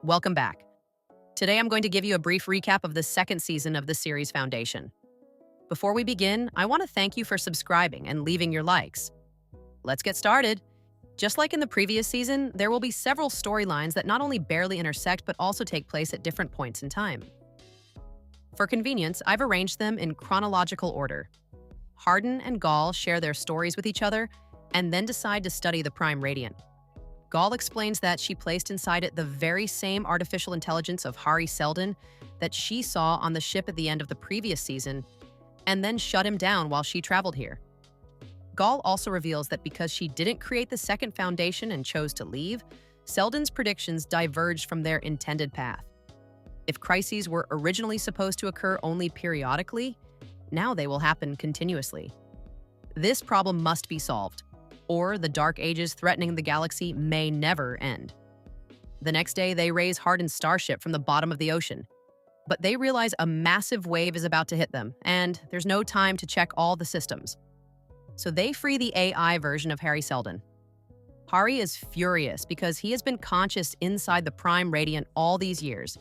Welcome back. Today I'm going to give you a brief recap of the second season of the series Foundation. Before we begin, I want to thank you for subscribing and leaving your likes. Let's get started. Just like in the previous season, there will be several storylines that not only barely intersect but also take place at different points in time. For convenience, I've arranged them in chronological order. Hardin and Gaal share their stories with each other and then decide to study the Prime Radiant. Gaal explains that she placed inside it the very same artificial intelligence of Harvey Seldon that she saw on the ship at the end of the previous season, and then shut him down while she traveled here. Gaal also reveals that because she didn't create the second foundation and chose to leave, Seldon's predictions diverged from their intended path. If crises were originally supposed to occur only periodically, now they will happen continuously. This problem must be solved, or the Dark Ages threatening the galaxy may never end. The next day, they raise Hardin's starship from the bottom of the ocean. But they realize a massive wave is about to hit them, and there's no time to check all the systems. So they free the AI version of Harvey Seldon. Harvey is furious because he has been conscious inside the Prime Radiant all these years.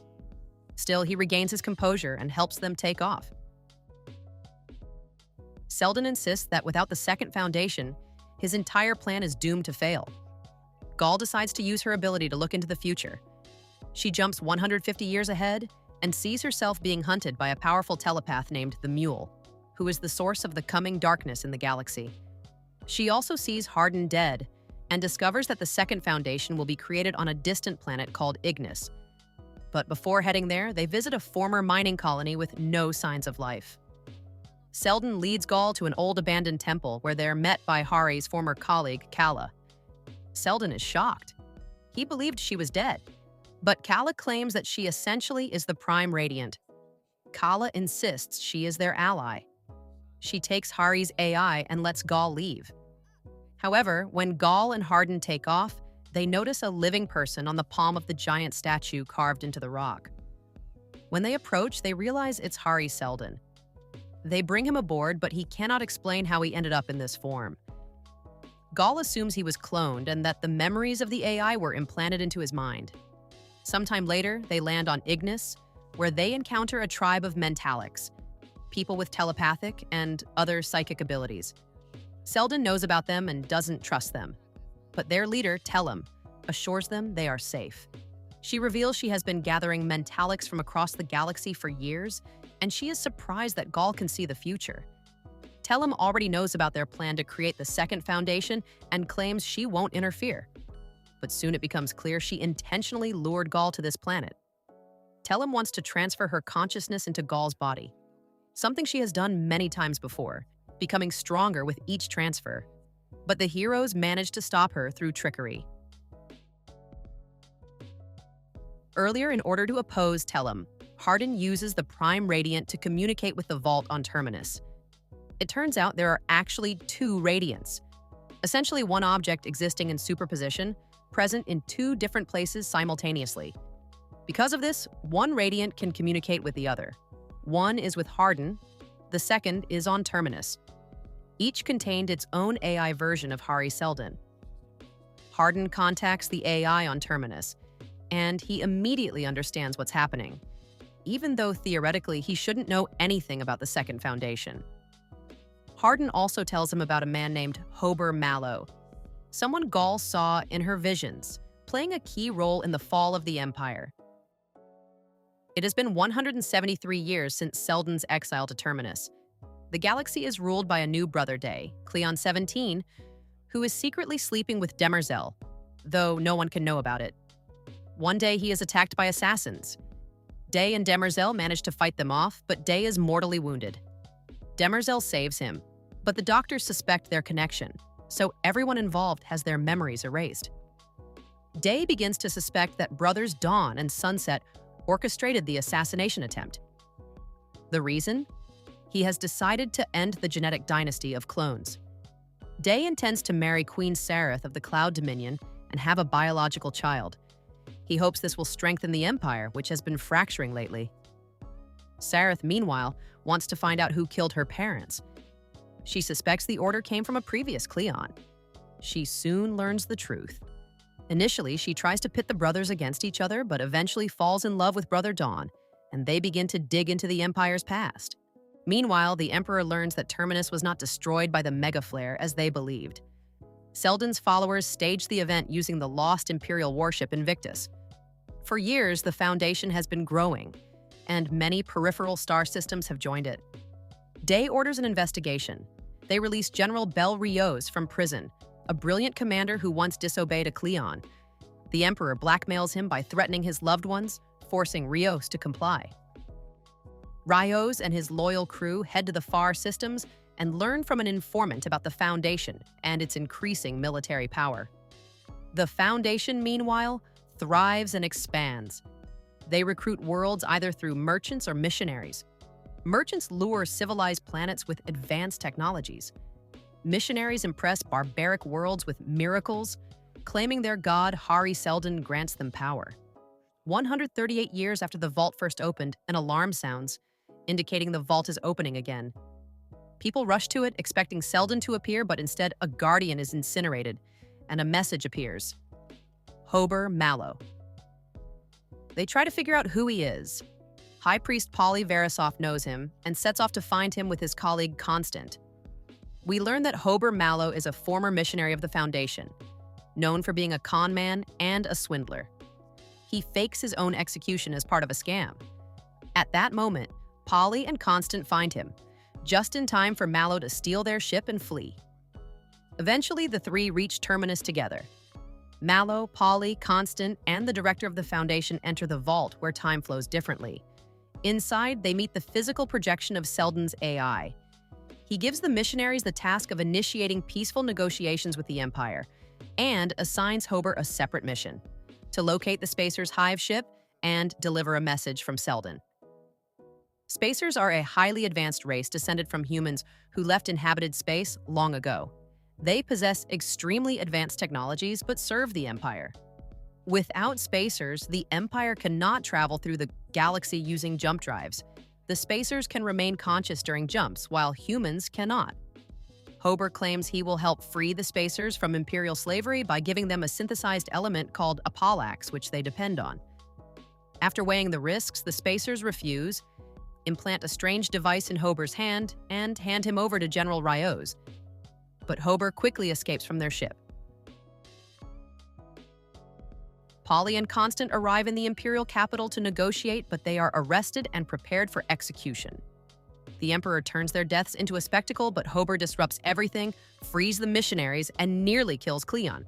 Still, he regains his composure and helps them take off. Seldon insists that without the second foundation, his entire plan is doomed to fail. Gaal decides to use her ability to look into the future. She jumps 150 years ahead and sees herself being hunted by a powerful telepath named the Mule, who is the source of the coming darkness in the galaxy. She also sees Hardin dead and discovers that the second foundation will be created on a distant planet called Ignis. But before heading there, they visit a former mining colony with no signs of life. Seldon leads Gaal to an old abandoned temple where they're met by Harvey's former colleague, Kala. Seldon is shocked. He believed she was dead, but Kala claims that she essentially is the Prime Radiant. Kala insists she is their ally. She takes Harvey's AI and lets Gaal leave. However, when Gaal and Hardin take off, they notice a living person on the palm of the giant statue carved into the rock. When they approach, they realize it's Harvey Seldon. They bring him aboard, but he cannot explain how he ended up in this form. Gaal assumes he was cloned and that the memories of the AI were implanted into his mind. Sometime later, they land on Ignis, where they encounter a tribe of mentalics, people with telepathic and other psychic abilities. Seldon knows about them and doesn't trust them, but their leader, Telem, assures them they are safe. She reveals she has been gathering mentalics from across the galaxy for years, and she is surprised that Gaal can see the future. Telem already knows about their plan to create the second foundation and claims she won't interfere. But soon it becomes clear she intentionally lured Gaal to this planet. Telem wants to transfer her consciousness into Gaal's body, something she has done many times before, becoming stronger with each transfer. But the heroes manage to stop her through trickery. Earlier, in order to oppose Telem, Hardin uses the Prime Radiant to communicate with the vault on Terminus. It turns out there are actually two Radiants, essentially one object existing in superposition, present in two different places simultaneously. Because of this, one Radiant can communicate with the other. One is with Hardin, the second is on Terminus. Each contained its own AI version of Harvey Seldon. Hardin contacts the AI on Terminus, and he immediately understands what's happening, even though theoretically he shouldn't know anything about the second foundation. Hardin also tells him about a man named Hober Mallow, someone Gaal saw in her visions, playing a key role in the fall of the Empire. It has been 173 years since Seldon's exile to Terminus. The galaxy is ruled by a new brother Day, Cleon 17, who is secretly sleeping with Demerzel, though no one can know about it. One day he is attacked by assassins. Day and Demerzel manage to fight them off, but Day is mortally wounded. Demerzel saves him, but the doctors suspect their connection, so everyone involved has their memories erased. Day begins to suspect that brothers Dawn and Sunset orchestrated the assassination attempt. The reason? He has decided to end the genetic dynasty of clones. Day intends to marry Queen Sareth of the Cloud Dominion and have a biological child. He hopes this will strengthen the Empire, which has been fracturing lately. Sareth, meanwhile, wants to find out who killed her parents. She suspects the order came from a previous Cleon. She soon learns the truth. Initially, she tries to pit the brothers against each other, but eventually falls in love with Brother Dawn, and they begin to dig into the Empire's past. Meanwhile, the Emperor learns that Terminus was not destroyed by the Mega Flare as they believed. Seldon's followers staged the event using the lost Imperial warship Invictus. For years, the Foundation has been growing, and many peripheral star systems have joined it. Day orders an investigation. They release General Bel Rios from prison, a brilliant commander who once disobeyed a Cleon. The Emperor blackmails him by threatening his loved ones, forcing Rios to comply. Rios and his loyal crew head to the Far Systems and learn from an informant about the Foundation and its increasing military power. The Foundation, meanwhile, thrives and expands. They recruit worlds either through merchants or missionaries. Merchants lure civilized planets with advanced technologies. Missionaries impress barbaric worlds with miracles, claiming their god Hari Seldon grants them power. 138 years after the vault first opened, an alarm sounds, indicating the vault is opening again. People rush to it, expecting Seldon to appear, but instead a guardian is incinerated, and a message appears. Hober Mallow. They try to figure out who he is. High Priest Polly Verisov knows him and sets off to find him with his colleague Constant. We learn that Hober Mallow is a former missionary of the Foundation, known for being a con man and a swindler. He fakes his own execution as part of a scam. At that moment, Polly and Constant find him, just in time for Mallow to steal their ship and flee. Eventually, the three reach Terminus together. Mallow, Polly, Constant, and the director of the Foundation enter the vault where time flows differently. Inside, they meet the physical projection of Seldon's AI. He gives the missionaries the task of initiating peaceful negotiations with the Empire and assigns Hober a separate mission: to locate the Spacers' hive ship and deliver a message from Seldon. Spacers are a highly advanced race descended from humans who left inhabited space long ago. They possess extremely advanced technologies but serve the Empire. Without Spacers, the Empire cannot travel through the galaxy using jump drives. The Spacers can remain conscious during jumps, while humans cannot. Hober claims he will help free the Spacers from Imperial slavery by giving them a synthesized element called Apolax, which they depend on. After weighing the risks, the Spacers refuse, implant a strange device in Hober's hand, and hand him over to General Rios. But Hober quickly escapes from their ship. Polly and Constant arrive in the Imperial capital to negotiate, but they are arrested and prepared for execution. The Emperor turns their deaths into a spectacle, but Hober disrupts everything, frees the missionaries, and nearly kills Cleon.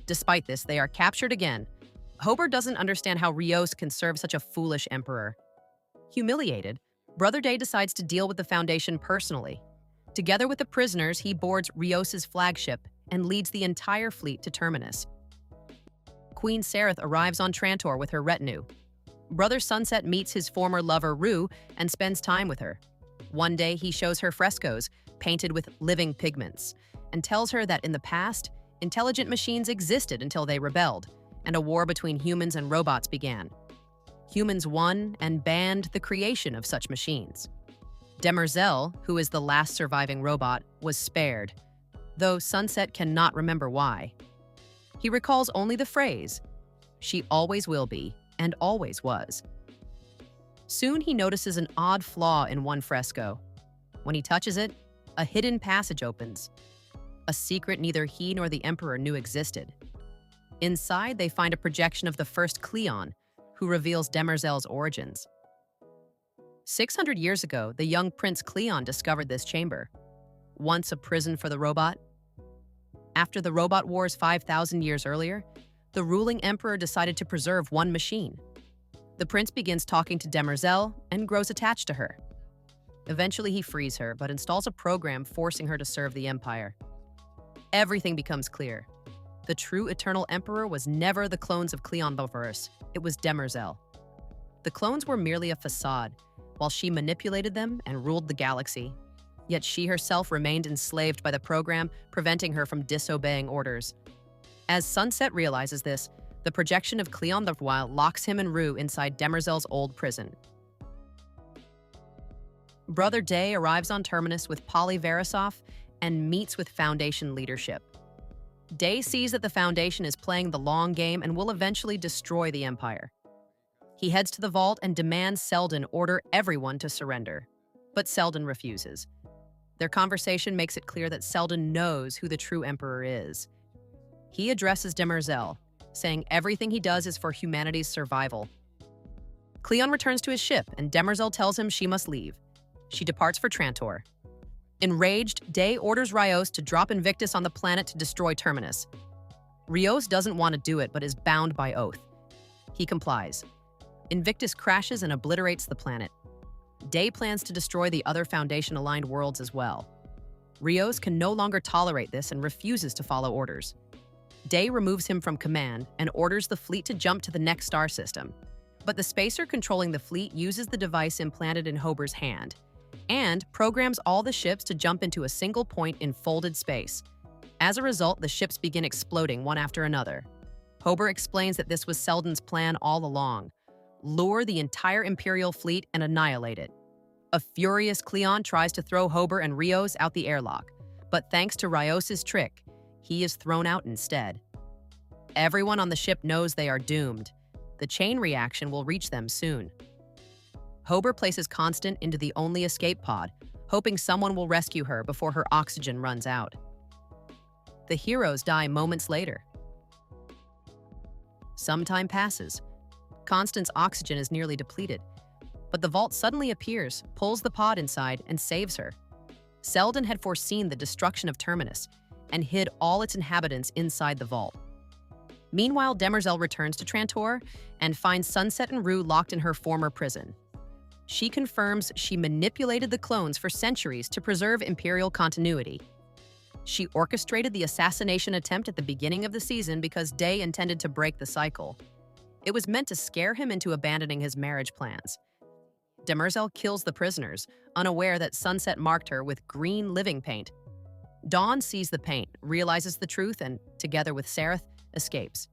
Despite this, they are captured again. Hober doesn't understand how Rios can serve such a foolish emperor. Humiliated, Brother Day decides to deal with the Foundation personally. Together with the prisoners, he boards Rios's flagship and leads the entire fleet to Terminus. Queen Sereth arrives on Trantor with her retinue. Brother Sunset meets his former lover Rue and spends time with her. One day, he shows her frescoes painted with living pigments and tells her that in the past, intelligent machines existed until they rebelled, and a war between humans and robots began. Humans won and banned the creation of such machines. Demerzel, who is the last surviving robot, was spared, though Sunset cannot remember why. He recalls only the phrase, "She always will be, and always was." Soon he notices an odd flaw in one fresco. When he touches it, a hidden passage opens, a secret neither he nor the Emperor knew existed. Inside, they find a projection of the first Cleon, who reveals Demerzel's origins. 600 years ago, the young Prince Cleon discovered this chamber, once a prison for the robot. After the Robot Wars 5,000 years earlier, the ruling emperor decided to preserve one machine. The prince begins talking to Demerzel and grows attached to her. Eventually, he frees her, but installs a program forcing her to serve the Empire. Everything becomes clear. The true Eternal Emperor was never the clones of Cleon the First, it was Demerzel. The clones were merely a facade, while she manipulated them and ruled the galaxy. Yet she herself remained enslaved by the program, preventing her from disobeying orders. As Sunset realizes this, the projection of Cleon the Wild locks him and Rue inside Demerzel's old prison. Brother Day arrives on Terminus with Polly Verisov and meets with Foundation leadership. Day sees that the Foundation is playing the long game and will eventually destroy the Empire. He heads to the vault and demands Seldon order everyone to surrender. But Seldon refuses. Their conversation makes it clear that Seldon knows who the true Emperor is. He addresses Demerzel, saying everything he does is for humanity's survival. Cleon returns to his ship, and Demerzel tells him she must leave. She departs for Trantor. Enraged, Day orders Rios to drop Invictus on the planet to destroy Terminus. Rios doesn't want to do it, but is bound by oath. He complies. Invictus crashes and obliterates the planet. Day plans to destroy the other Foundation-aligned worlds as well. Rios can no longer tolerate this and refuses to follow orders. Day removes him from command and orders the fleet to jump to the next star system. But the spacer controlling the fleet uses the device implanted in Hober's hand and programs all the ships to jump into a single point in folded space. As a result, the ships begin exploding one after another. Hober explains that this was Seldon's plan all along: lure the entire Imperial fleet and annihilate it. A furious Cleon tries to throw Hober and Rios out the airlock, but thanks to Rios' trick, he is thrown out instead. Everyone on the ship knows they are doomed. The chain reaction will reach them soon. Hober places Constant into the only escape pod, hoping someone will rescue her before her oxygen runs out. The heroes die moments later. Some time passes. Constant's oxygen is nearly depleted, but the vault suddenly appears, pulls the pod inside, and saves her. Seldon had foreseen the destruction of Terminus and hid all its inhabitants inside the vault. Meanwhile, Demerzel returns to Trantor and finds Sunset and Rue locked in her former prison. She confirms she manipulated the clones for centuries to preserve Imperial continuity. She orchestrated the assassination attempt at the beginning of the season because Day intended to break the cycle. It was meant to scare him into abandoning his marriage plans. Demerzel kills the prisoners, unaware that Sunset marked her with green living paint. Dawn sees the paint, realizes the truth, and, together with Sereth, escapes.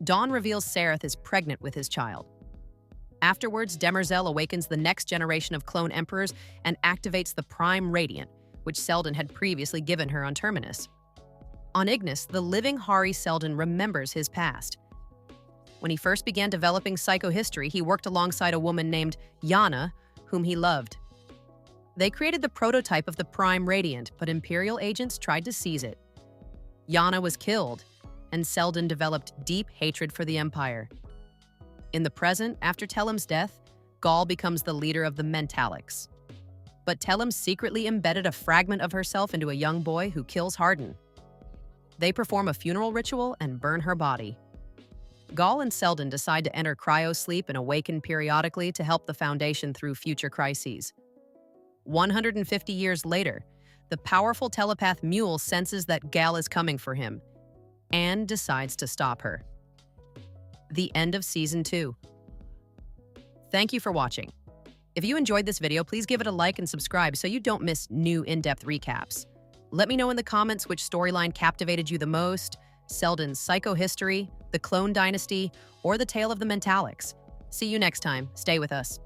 Dawn reveals Sereth is pregnant with his child. Afterwards, Demerzel awakens the next generation of clone emperors and activates the Prime Radiant, which Seldon had previously given her on Terminus. On Ignis, the living Hari Seldon remembers his past. When he first began developing psychohistory, he worked alongside a woman named Yana, whom he loved. They created the prototype of the Prime Radiant, but Imperial agents tried to seize it. Yana was killed, and Seldon developed deep hatred for the Empire. In the present, after Telem's death, Gaal becomes the leader of the Mentalics. But Telem secretly embedded a fragment of herself into a young boy who kills Hardin. They perform a funeral ritual and burn her body. Gaal and Seldon decide to enter cryosleep and awaken periodically to help the Foundation through future crises. 150 years later, the powerful telepath Mule senses that Gaal is coming for him and decides to stop her. The end of Season 2. Thank you for watching. If you enjoyed this video, please give it a like and subscribe so you don't miss new in-depth recaps. Let me know in the comments which storyline captivated you the most: Seldon's psychohistory, the Clone Dynasty, or the Tale of the Mentalics. See you next time. Stay with us.